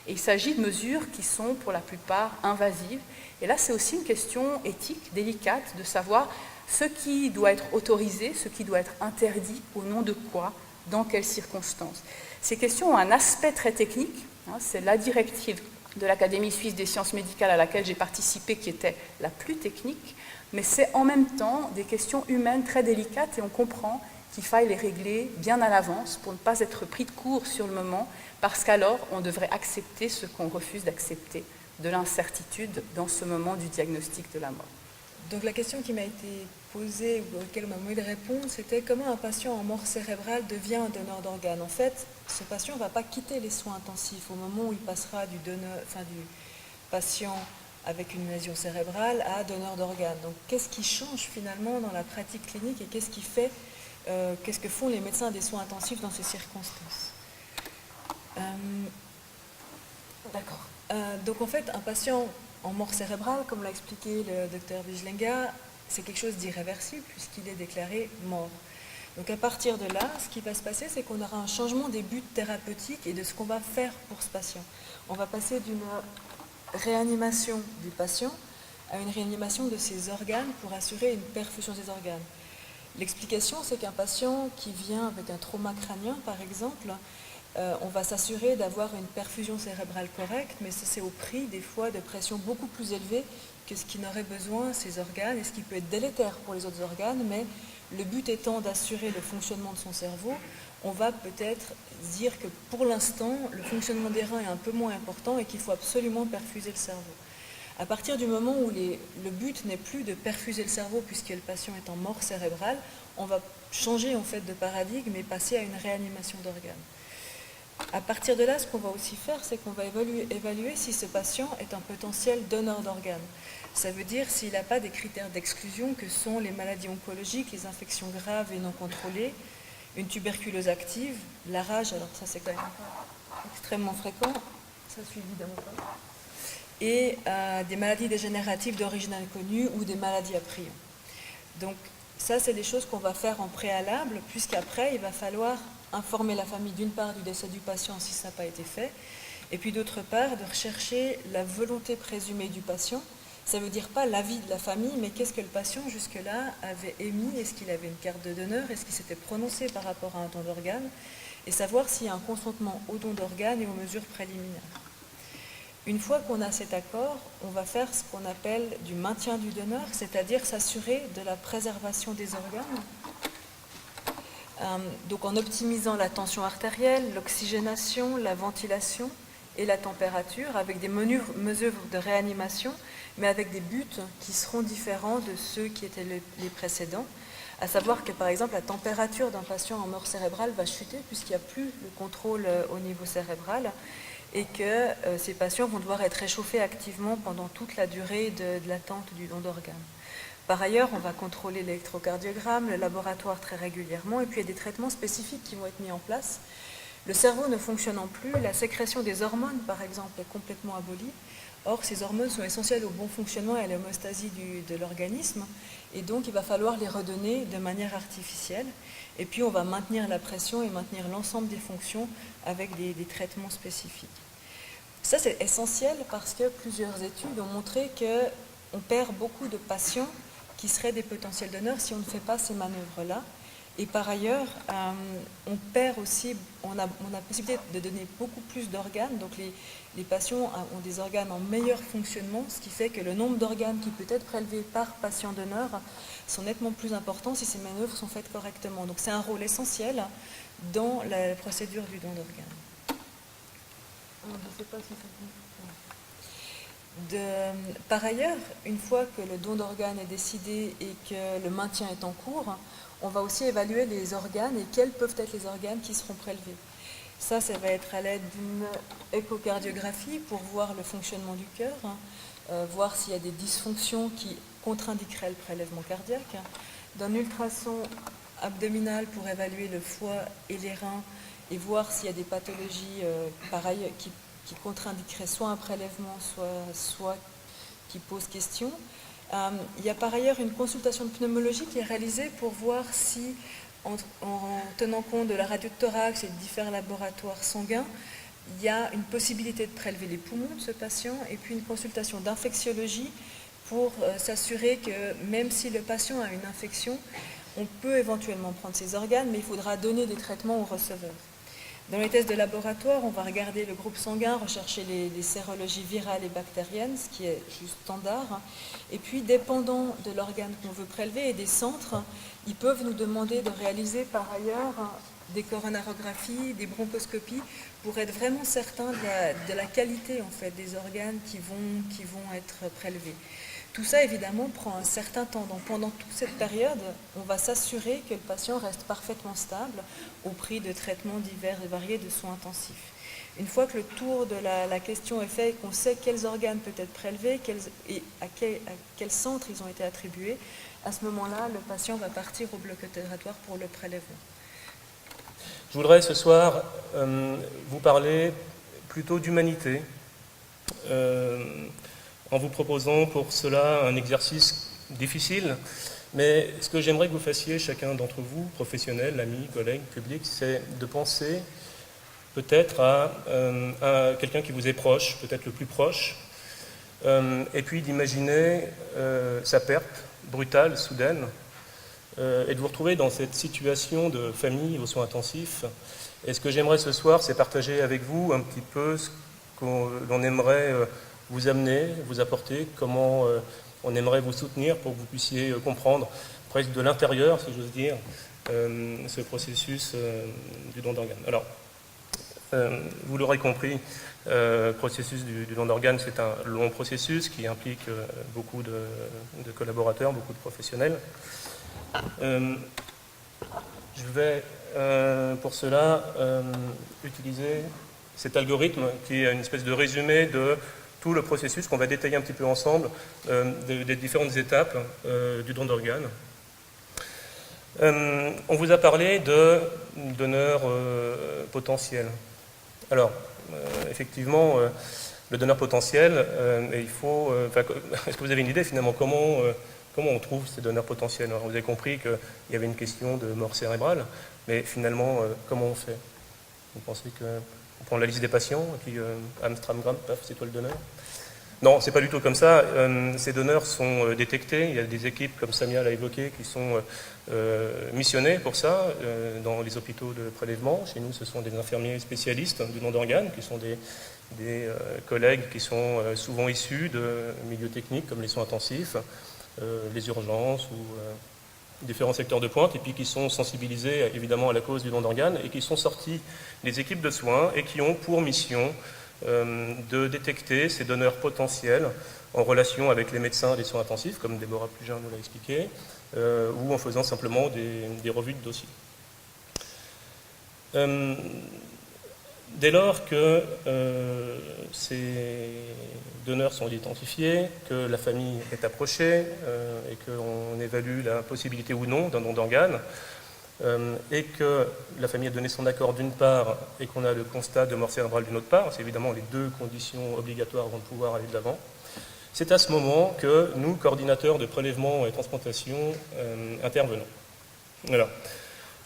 et il s'agit de mesures qui sont pour la plupart invasives. Et là c'est aussi une question éthique délicate de savoir ce qui doit être autorisé, ce qui doit être interdit, au nom de quoi, dans quelles circonstances. Ces questions ont un aspect très technique, c'est la directive de l'Académie suisse des sciences médicales à laquelle j'ai participé qui était la plus technique, mais c'est en même temps des questions humaines très délicates et on comprend qu'il faille les régler bien à l'avance pour ne pas être pris de court sur le moment, parce qu'alors on devrait accepter ce qu'on refuse d'accepter, de l'incertitude dans ce moment du diagnostic de la mort. Donc la question qui m'a été posée, ou auquel on m'a demandé de répondre, c'était comment un patient en mort cérébrale devient un donneur d'organes. En fait, ce patient ne va pas quitter les soins intensifs au moment où il passera du patient avec une lésion cérébrale à donneur d'organes. Donc qu'est-ce qui change finalement dans la pratique clinique et qu'est-ce que font les médecins des soins intensifs dans ces circonstances ? D'accord. Donc en fait, un patient en mort cérébrale, comme l'a expliqué le docteur Bijlenga, c'est quelque chose d'irréversible puisqu'il est déclaré mort. Donc à partir de là, ce qui va se passer, c'est qu'on aura un changement des buts thérapeutiques et de ce qu'on va faire pour ce patient. On va passer d'une réanimation du patient à une réanimation de ses organes pour assurer une perfusion des organes. L'explication, c'est qu'un patient qui vient avec un trauma crânien, par exemple, on va s'assurer d'avoir une perfusion cérébrale correcte, mais c'est au prix des fois de pressions beaucoup plus élevées qu'est-ce qui n'aurait besoin ces organes et ce qui peut être délétère pour les autres organes, mais le but étant d'assurer le fonctionnement de son cerveau, on va peut-être dire que pour l'instant, le fonctionnement des reins est un peu moins important et qu'il faut absolument perfuser le cerveau. À partir du moment où le but n'est plus de perfuser le cerveau puisque le patient est en mort cérébrale, on va changer en fait de paradigme et passer à une réanimation d'organes. À partir de là, ce qu'on va aussi faire, c'est qu'on va évaluer si ce patient est un potentiel donneur d'organes. Ça veut dire s'il n'a pas des critères d'exclusion que sont les maladies oncologiques, les infections graves et non contrôlées, une tuberculose active, la rage, alors ça c'est quand même extrêmement fréquent, ça suit évidemment pas, et des maladies dégénératives d'origine inconnue ou des maladies à prion. Donc ça, c'est des choses qu'on va faire en préalable, puisqu'après, il va falloir informer la famille d'une part du décès du patient si ça n'a pas été fait, et puis d'autre part de rechercher la volonté présumée du patient. Ça ne veut dire pas l'avis de la famille, mais qu'est-ce que le patient jusque-là avait émis, est-ce qu'il avait une carte de donneur, est-ce qu'il s'était prononcé par rapport à un don d'organes, et savoir s'il y a un consentement au don d'organes et aux mesures préliminaires. Une fois qu'on a cet accord, on va faire ce qu'on appelle du maintien du donneur, c'est-à-dire s'assurer de la préservation des organes. Donc en optimisant la tension artérielle, l'oxygénation, la ventilation et la température, avec des mesures de réanimation, mais avec des buts qui seront différents de ceux qui étaient les précédents. À savoir que par exemple la température d'un patient en mort cérébrale va chuter puisqu'il n'y a plus le contrôle au niveau cérébral, et que ces patients vont devoir être réchauffés activement pendant toute la durée de l'attente du don d'organes. Par ailleurs, on va contrôler l'électrocardiogramme, le laboratoire très régulièrement, et puis il y a des traitements spécifiques qui vont être mis en place. Le cerveau ne fonctionnant plus, la sécrétion des hormones, par exemple, est complètement abolie. Or, ces hormones sont essentielles au bon fonctionnement et à l'homéostasie de l'organisme, et donc il va falloir les redonner de manière artificielle. Et puis, on va maintenir la pression et maintenir l'ensemble des fonctions avec des traitements spécifiques. Ça, c'est essentiel parce que plusieurs études ont montré qu'on perd beaucoup de patients qui seraient des potentiels donneurs si on ne fait pas ces manœuvres-là. Et par ailleurs, on perd aussi, on a possibilité de donner beaucoup plus d'organes. Donc les patients ont des organes en meilleur fonctionnement, ce qui fait que le nombre d'organes qui peut être prélevé par patient donneur sont nettement plus importants si ces manœuvres sont faites correctement. Donc c'est un rôle essentiel dans la procédure du don d'organes. Je ne sais pas si ça... Par ailleurs, une fois que le don d'organes est décidé et que le maintien est en cours, on va aussi évaluer les organes et quels peuvent être les organes qui seront prélevés. Ça va être à l'aide d'une échocardiographie pour voir le fonctionnement du cœur, voir s'il y a des dysfonctions qui contre-indiqueraient le prélèvement cardiaque, d'un ultrason abdominal pour évaluer le foie et les reins et voir s'il y a des pathologies pareilles qui contre-indiqueraient soit un prélèvement, soit qui posent question. Il y a par ailleurs une consultation de pneumologie qui est réalisée pour voir si, en tenant compte de la radio de thorax et de différents laboratoires sanguins, il y a une possibilité de prélever les poumons de ce patient, et puis une consultation d'infectiologie pour s'assurer que même si le patient a une infection, on peut éventuellement prendre ses organes, mais il faudra donner des traitements au receveur. Dans les tests de laboratoire, on va regarder le groupe sanguin, rechercher les sérologies virales et bactériennes, ce qui est juste standard. Et puis, dépendant de l'organe qu'on veut prélever et des centres, ils peuvent nous demander de réaliser par ailleurs des coronarographies, des bronchoscopies, pour être vraiment certains de la qualité en fait, des organes qui vont être prélevés. Tout ça, évidemment, prend un certain temps. Donc, pendant toute cette période, on va s'assurer que le patient reste parfaitement stable au prix de traitements divers et variés de soins intensifs. Une fois que le tour de la question est fait et qu'on sait quels organes peuvent être prélevés et à quel centre ils ont été attribués, à ce moment-là, le patient va partir au bloc opératoire pour le prélèvement. Je voudrais ce soir vous parler plutôt d'humanité, en vous proposant pour cela un exercice difficile, mais ce que j'aimerais que vous fassiez, chacun d'entre vous, professionnels, amis, collègues, publics, c'est de penser peut-être à quelqu'un qui vous est proche, peut-être le plus proche, et puis d'imaginer sa perte brutale, soudaine, et de vous retrouver dans cette situation de famille aux soins intensifs. Et ce que j'aimerais ce soir, c'est partager avec vous un petit peu ce qu'on aimerait vous amener, vous apporter, comment on aimerait vous soutenir pour que vous puissiez comprendre presque de l'intérieur, si j'ose dire, ce processus du don d'organes. Alors, vous l'aurez compris, le processus du don d'organes, c'est un long processus qui implique beaucoup de collaborateurs, beaucoup de professionnels. Je vais, pour cela, utiliser cet algorithme qui est une espèce de résumé de tout le processus qu'on va détailler un petit peu ensemble, des différentes étapes du don d'organes. On vous a parlé de donneurs potentiels. Alors, effectivement, le donneur potentiel, il faut... est-ce que vous avez une idée finalement comment on trouve ces donneurs potentiels? Alors, vous avez compris qu'il y avait une question de mort cérébrale, mais finalement, comment on fait? Vous pensez qu'on prend la liste des patients, et puis Amstramgram, paf, c'est toi le donneur? Non, c'est pas du tout comme ça. Ces donneurs sont détectés. Il y a des équipes, comme Samia l'a évoqué, qui sont missionnées pour ça dans les hôpitaux de prélèvement. Chez nous, ce sont des infirmiers spécialistes du don d'organes, qui sont des collègues qui sont souvent issus de milieux techniques comme les soins intensifs, les urgences ou différents secteurs de pointe, et puis qui sont sensibilisés évidemment à la cause du don d'organes et qui sont sortis des équipes de soins et qui ont pour mission de détecter ces donneurs potentiels en relation avec les médecins des soins intensifs, comme Déborah Plugin nous l'a expliqué, ou en faisant simplement des revues de dossiers. Dès lors que ces donneurs sont identifiés, que la famille est approchée et qu'on évalue la possibilité ou non d'un don d'organes, et que la famille a donné son accord d'une part et qu'on a le constat de mort cérébrale d'une autre part, c'est évidemment les deux conditions obligatoires avant de pouvoir aller de l'avant, c'est à ce moment que nous, coordinateurs de prélèvement et transplantation, intervenons. Alors,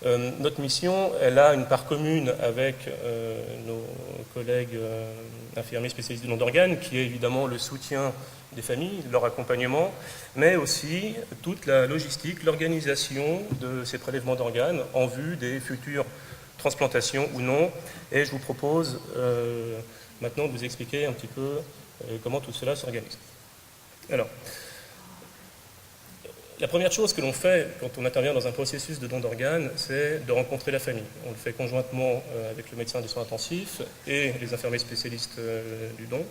notre mission, elle a une part commune avec nos collègues infirmiers spécialistes du don d'organes, qui est évidemment le soutien des familles, leur accompagnement, mais aussi toute la logistique, l'organisation de ces prélèvements d'organes en vue des futures transplantations ou non. Et je vous propose maintenant de vous expliquer un petit peu comment tout cela s'organise. Alors, la première chose que l'on fait quand on intervient dans un processus de don d'organes, c'est de rencontrer la famille. On le fait conjointement avec le médecin des soins intensifs et les infirmiers spécialistes du don.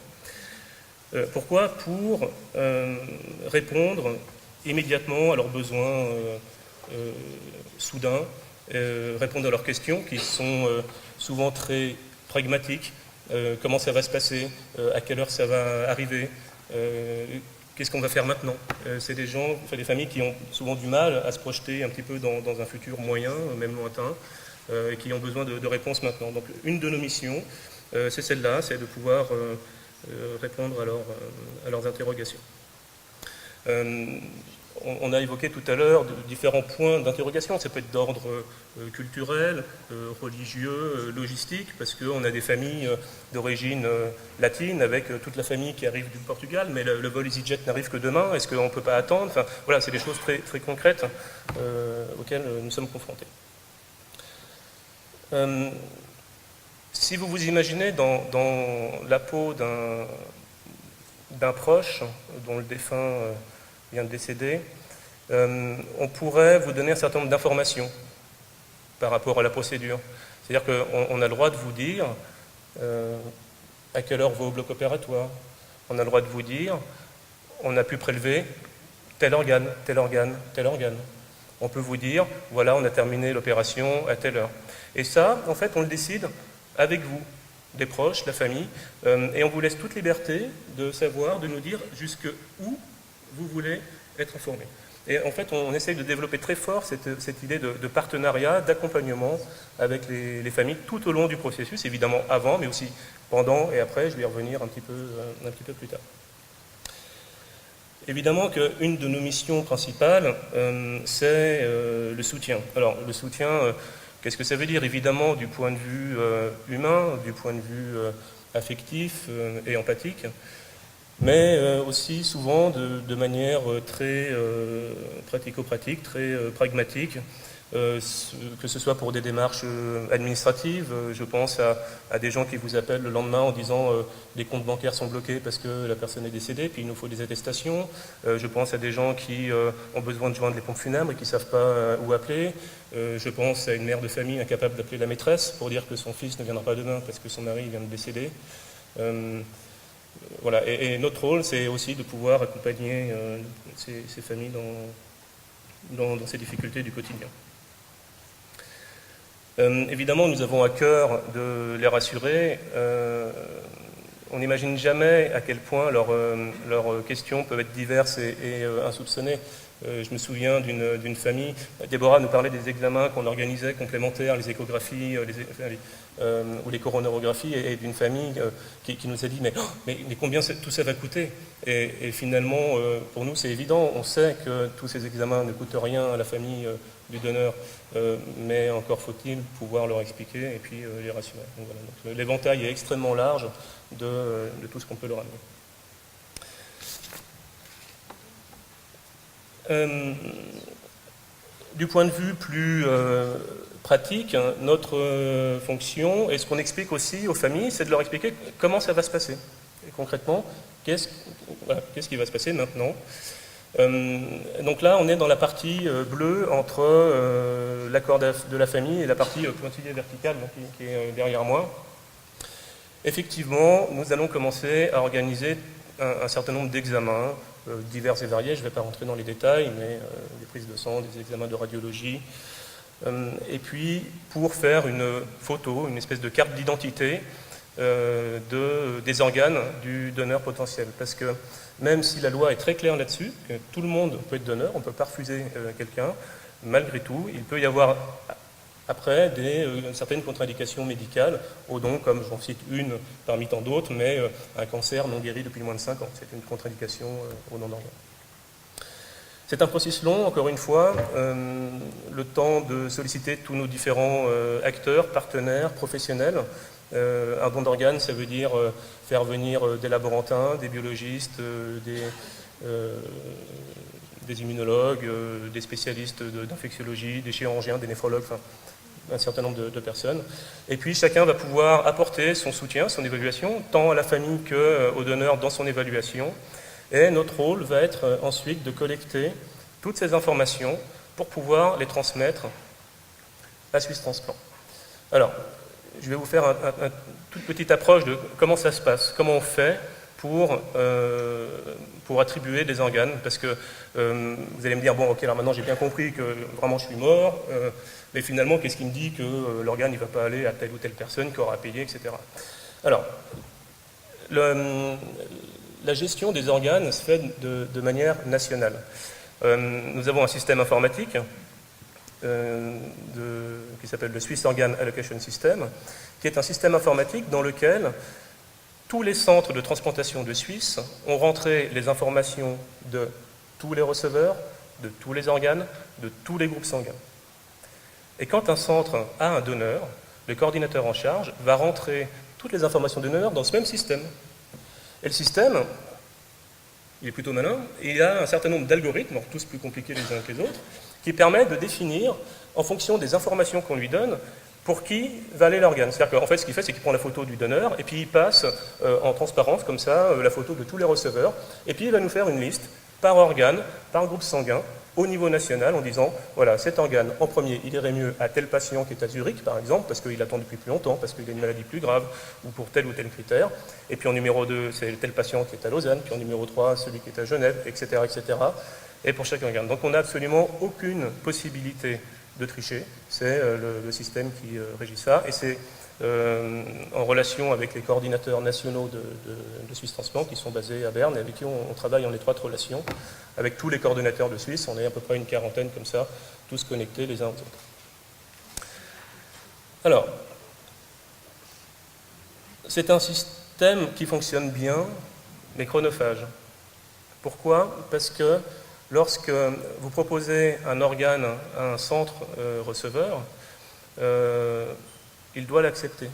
Pourquoi? Pour répondre immédiatement à leurs besoins soudains, répondre à leurs questions qui sont souvent très pragmatiques. Comment ça va se passer? À quelle heure ça va arriver? Qu'est-ce qu'on va faire maintenant? C'est des gens, des familles qui ont souvent du mal à se projeter un petit peu dans un futur moyen, même lointain, et qui ont besoin de réponses maintenant. Donc une de nos missions, c'est celle-là, c'est de pouvoir répondre à leurs interrogations. On a évoqué tout à l'heure différents points d'interrogation. Ça peut être d'ordre culturel, religieux, logistique, parce qu'on a des familles d'origine latine avec toute la famille qui arrive du Portugal, mais le vol EasyJet n'arrive que demain. Est-ce qu'on ne peut pas attendre? Enfin, voilà, c'est des choses très, très concrètes auxquelles nous sommes confrontés. Si vous vous imaginez dans la peau d'un proche dont le défunt vient de décéder, on pourrait vous donner un certain nombre d'informations par rapport à la procédure. C'est-à-dire qu'on a le droit de vous dire à quelle heure va au bloc opératoire. On a le droit de vous dire on a pu prélever tel organe, tel organe, tel organe. On peut vous dire voilà, on a terminé l'opération à telle heure. Et ça, en fait, on le décide avec vous, des proches, la famille, et on vous laisse toute liberté de savoir, de nous dire jusqu'où vous voulez être informé. Et en fait, on essaye de développer très fort cette idée de partenariat, d'accompagnement avec les familles tout au long du processus, évidemment avant, mais aussi pendant et après. Je vais y revenir un petit peu plus tard. Évidemment qu'une de nos missions principales, c'est le soutien. Alors, le soutien, qu'est-ce que ça veut dire? Évidemment, du point de vue humain, du point de vue affectif et empathique, mais aussi souvent de manière très pratico-pratique, très pragmatique, que ce soit pour des démarches administratives. Je pense à des gens qui vous appellent le lendemain en disant les comptes bancaires sont bloqués parce que la personne est décédée, puis il nous faut des attestations. Je pense à des gens qui ont besoin de joindre les pompes funèbres et qui ne savent pas où appeler. Je pense à une mère de famille incapable d'appeler la maîtresse pour dire que son fils ne viendra pas demain parce que son mari vient de décéder. Voilà. Et notre rôle, c'est aussi de pouvoir accompagner ces familles dans ces difficultés du quotidien. Évidemment, nous avons à cœur de les rassurer. On n'imagine jamais à quel point leurs questions peuvent être diverses et insoupçonnées. Je me souviens d'une famille, Déborah nous parlait des examens qu'on organisait complémentaires, les échographies ou les coronarographies, et d'une famille qui nous a dit mais combien tout ça va coûter ? Et finalement, pour nous c'est évident, on sait que tous ces examens ne coûtent rien à la famille du donneur, mais encore faut-il pouvoir leur expliquer et puis les rassurer. Donc, voilà. Donc, l'éventail est extrêmement large de tout ce qu'on peut leur amener. Du point de vue plus pratique, notre fonction, et ce qu'on explique aussi aux familles, c'est de leur expliquer comment ça va se passer. Et concrètement, qu'est-ce qui va se passer maintenant. Donc là, on est dans la partie bleue entre l'accord de la famille et la partie pointillée verticale qui est derrière moi. Effectivement, nous allons commencer à organiser un certain nombre d'examens, divers et variés, je ne vais pas rentrer dans les détails, mais des prises de sang, des examens de radiologie, et puis pour faire une photo, une espèce de carte d'identité des organes du donneur potentiel. Parce que même si la loi est très claire là-dessus, que tout le monde peut être donneur, on ne peut pas refuser quelqu'un, malgré tout, il peut y avoir après certaines contre-indications médicales au don, comme j'en cite une parmi tant d'autres, mais un cancer non guéri depuis moins de 5 ans, c'est une contre-indication au don d'organes. C'est un processus long, encore une fois, le temps de solliciter tous nos différents acteurs, partenaires, professionnels. Un don d'organes, ça veut dire faire venir des laborantins, des biologistes, des immunologues, des spécialistes d'infectiologie, des chirurgiens, des néphrologues, enfin, un certain nombre de personnes. Et puis chacun va pouvoir apporter son soutien, son évaluation, tant à la famille qu'au donneur dans son évaluation. Et notre rôle va être ensuite de collecter toutes ces informations pour pouvoir les transmettre à Suisse Transplant. Alors, je vais vous faire une toute petite approche de comment ça se passe, comment on fait pour attribuer des organes, parce que vous allez me dire, bon ok, alors maintenant j'ai bien compris que vraiment je suis mort, mais finalement qu'est-ce qui me dit que l'organe ne va pas aller à telle ou telle personne qui aura payé, etc. Alors, la gestion des organes se fait de manière nationale. Nous avons un système informatique qui s'appelle le Swiss Organ Allocation System, qui est un système informatique dans lequel tous les centres de transplantation de Suisse ont rentré les informations de tous les receveurs, de tous les organes, de tous les groupes sanguins. Et quand un centre a un donneur, le coordinateur en charge va rentrer toutes les informations du donneur dans ce même système. Et le système, il est plutôt malin, et il a un certain nombre d'algorithmes, tous plus compliqués les uns que les autres, qui permettent de définir, en fonction des informations qu'on lui donne, pour qui va aller l'organe. C'est-à-dire qu'en fait, ce qu'il fait, c'est qu'il prend la photo du donneur, et puis il passe en transparence, comme ça, la photo de tous les receveurs, et puis il va nous faire une liste par organe, par groupe sanguin, au niveau national, en disant, voilà, cet organe, en premier, il irait mieux à tel patient qui est à Zurich, par exemple, parce qu'il attend depuis plus longtemps, parce qu'il a une maladie plus grave, ou pour tel ou tel critère. Et puis en numéro 2, c'est tel patient qui est à Lausanne, puis en numéro 3, celui qui est à Genève, etc., etc. Et pour chaque organe. Donc on n'a absolument aucune possibilité de tricher. C'est le système qui régit ça. Et c'est en relation avec les coordinateurs nationaux de Suisse Transplant qui sont basés à Berne et avec qui on travaille en étroite relation avec tous les coordinateurs de Suisse. On est à peu près une quarantaine comme ça, tous connectés les uns aux autres. Alors, c'est un système qui fonctionne bien, mais chronophage. Pourquoi ? Parce que lorsque vous proposez un organe à un centre receveur, il doit l'accepter.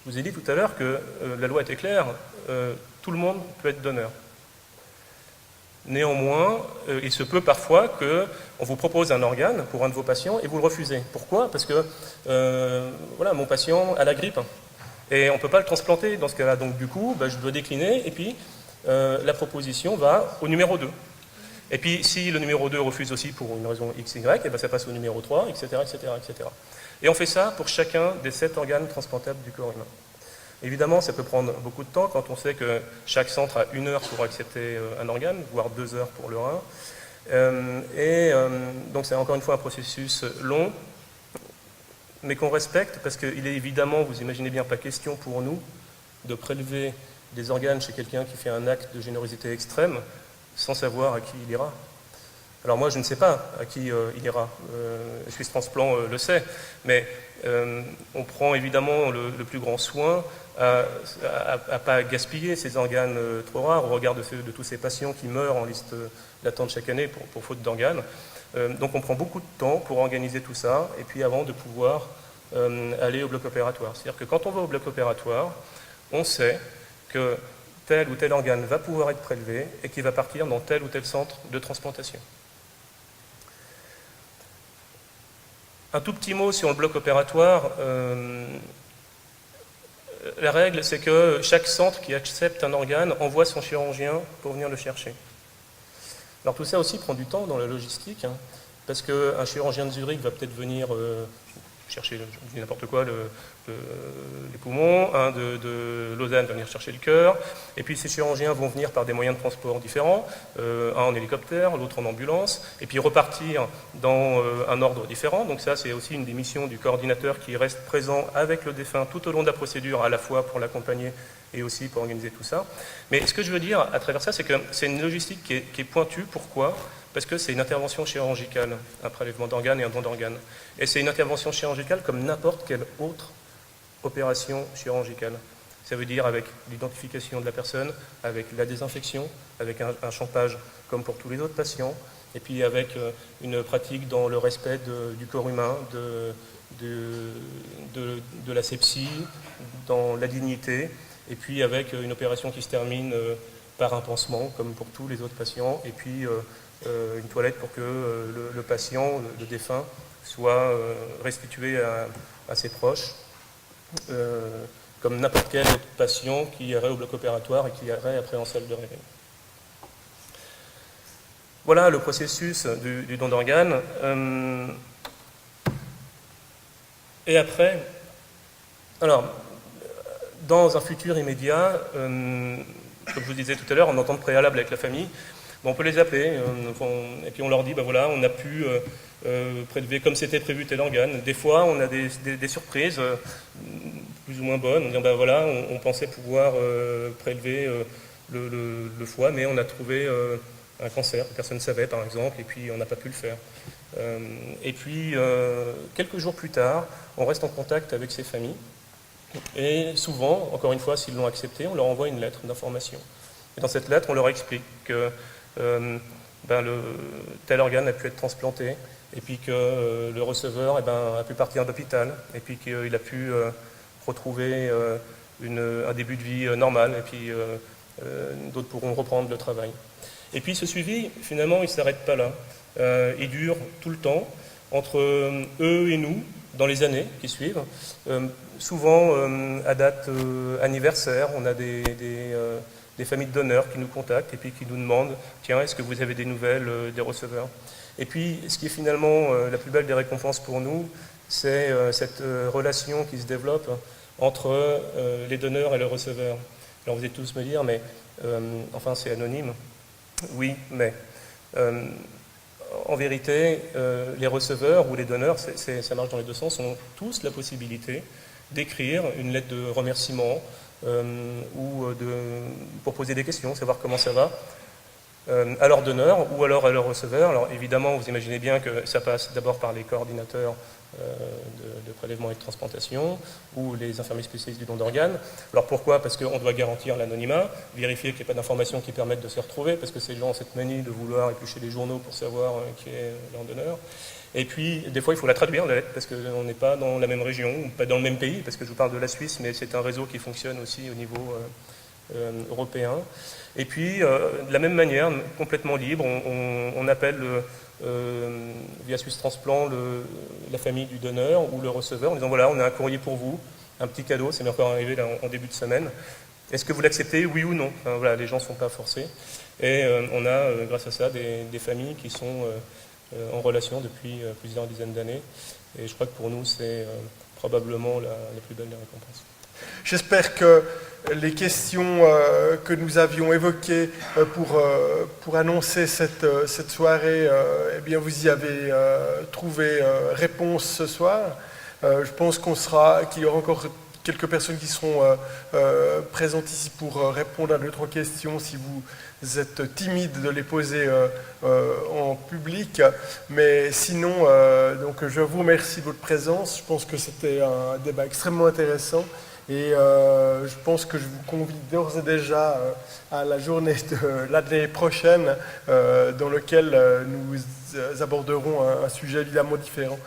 Je vous ai dit tout à l'heure que la loi était claire, tout le monde peut être donneur. Néanmoins, il se peut parfois qu'on vous propose un organe pour un de vos patients et vous le refusez. Pourquoi? Parce que voilà, mon patient a la grippe et on ne peut pas le transplanter dans ce cas-là. Donc du coup, je dois décliner et puis la proposition va au numéro 2. Et puis si le numéro 2 refuse aussi pour une raison X, Y, et ça passe au numéro 3, etc., etc., etc. Et on fait ça pour chacun des 7 organes transplantables du corps humain. Évidemment, ça peut prendre beaucoup de temps quand on sait que chaque centre a 1 heure pour accepter un organe, voire 2 heures pour le rein. Donc c'est encore une fois un processus long, mais qu'on respecte parce qu'il est évidemment, vous imaginez bien, pas question pour nous de prélever des organes chez quelqu'un qui fait un acte de générosité extrême sans savoir à qui il ira. Alors moi, je ne sais pas à qui il ira. Suisse Transplant le sait, mais on prend évidemment le plus grand soin à ne pas gaspiller ces organes trop rares au regard de tous ces patients qui meurent en liste d'attente chaque année pour faute d'organes. Donc on prend beaucoup de temps pour organiser tout ça, et puis avant de pouvoir aller au bloc opératoire. C'est-à-dire que quand on va au bloc opératoire, on sait que tel ou tel organe va pouvoir être prélevé et qu'il va partir dans tel ou tel centre de transplantation. Un tout petit mot sur le bloc opératoire. La règle, c'est que chaque centre qui accepte un organe envoie son chirurgien pour venir le chercher. Alors tout ça aussi prend du temps dans la logistique, parce qu'un chirurgien de Zurich va peut-être venir chercher, je dis n'importe quoi, les poumons, un de Lausanne va venir chercher le cœur, et puis ces chirurgiens vont venir par des moyens de transport différents, un en hélicoptère, l'autre en ambulance, et puis repartir dans un ordre différent. Donc ça, c'est aussi une des missions du coordinateur qui reste présent avec le défunt tout au long de la procédure, à la fois pour l'accompagner et aussi pour organiser tout ça. Mais ce que je veux dire à travers ça, c'est que c'est une logistique qui est pointue. Pourquoi ? Parce que c'est une intervention chirurgicale, un prélèvement d'organes et un don d'organes. Et c'est une intervention chirurgicale comme n'importe quelle autre opération chirurgicale. Ça veut dire avec l'identification de la personne, avec la désinfection, avec un champage comme pour tous les autres patients, et puis avec une pratique dans le respect du corps humain, de l'asepsie, dans la dignité, et puis avec une opération qui se termine par un pansement, comme pour tous les autres patients, et puis une toilette pour que le patient, le défunt, soit restitué à ses proches, comme n'importe quel autre patient qui irait au bloc opératoire et qui irait après en salle de réveil. Voilà le processus du don d'organes. Et après, alors, dans un futur immédiat, comme je vous disais tout à l'heure, en entente préalable avec la famille, on peut les appeler, et puis on leur dit, voilà, on a pu prélever comme c'était prévu tel organe. Des fois, on a des surprises plus ou moins bonnes. On dit, voilà, on pensait pouvoir prélever le foie, mais on a trouvé un cancer que personne ne savait, par exemple, et puis on n'a pas pu le faire. Et puis, quelques jours plus tard, on reste en contact avec ces familles, et souvent, encore une fois, s'ils l'ont accepté, on leur envoie une lettre d'information. Et dans cette lettre, on leur explique que tel organe a pu être transplanté, et puis que le receveur a pu partir d'hôpital, et puis qu'il a pu retrouver un début de vie normal, et puis d'autres pourront reprendre le travail. Et puis ce suivi, finalement, il ne s'arrête pas là. Il dure tout le temps, entre eux et nous, dans les années qui suivent. Souvent, à date anniversaire, on a des familles de donneurs qui nous contactent et puis qui nous demandent « Tiens, est-ce que vous avez des nouvelles des receveurs ?» Et puis, ce qui est finalement la plus belle des récompenses pour nous, c'est cette relation qui se développe entre les donneurs et le receveur. Alors vous allez tous me dire « Mais enfin, c'est anonyme. » Oui, mais en vérité, les receveurs ou les donneurs, ça marche dans les deux sens, ont tous la possibilité d'écrire une lettre de remerciement ou pour poser des questions, savoir comment ça va, à leur donneur ou alors à leur receveur. Alors évidemment, vous imaginez bien que ça passe d'abord par les coordinateurs de prélèvement et de transplantation ou les infirmiers spécialistes du don d'organes. Alors pourquoi ? Parce qu'on doit garantir l'anonymat, vérifier qu'il n'y ait pas d'informations qui permettent de se retrouver, parce que ces gens ont cette manie de vouloir éplucher les journaux pour savoir qui est leur donneur. Et puis, des fois, il faut la traduire, la lettre, parce qu'on n'est pas dans la même région, ou pas dans le même pays, parce que je vous parle de la Suisse, mais c'est un réseau qui fonctionne aussi au niveau européens. Et puis, de la même manière, complètement libre, on appelle via Suisse Transplant la famille du donneur ou le receveur en disant voilà, on a un courrier pour vous, un petit cadeau, c'est encore arrivé là, en début de semaine. Est-ce que vous l'acceptez, oui ou non? Enfin, voilà, les gens ne sont pas forcés. Et on a, grâce à ça, des familles qui sont en relation depuis plusieurs dizaines d'années. Et je crois que pour nous, c'est probablement la plus belle des récompenses. J'espère que les questions que nous avions évoquées pour annoncer cette soirée, eh bien vous y avez trouvé réponse ce soir. Je pense qu'il y aura encore quelques personnes qui seront présentes ici pour répondre à 2-3 questions si vous êtes timide de les poser en public. Mais sinon, donc je vous remercie de votre présence. Je pense que c'était un débat extrêmement intéressant. Et je pense que je vous convie d'ores et déjà à la journée de l'année prochaine dans laquelle nous aborderons un sujet évidemment différent.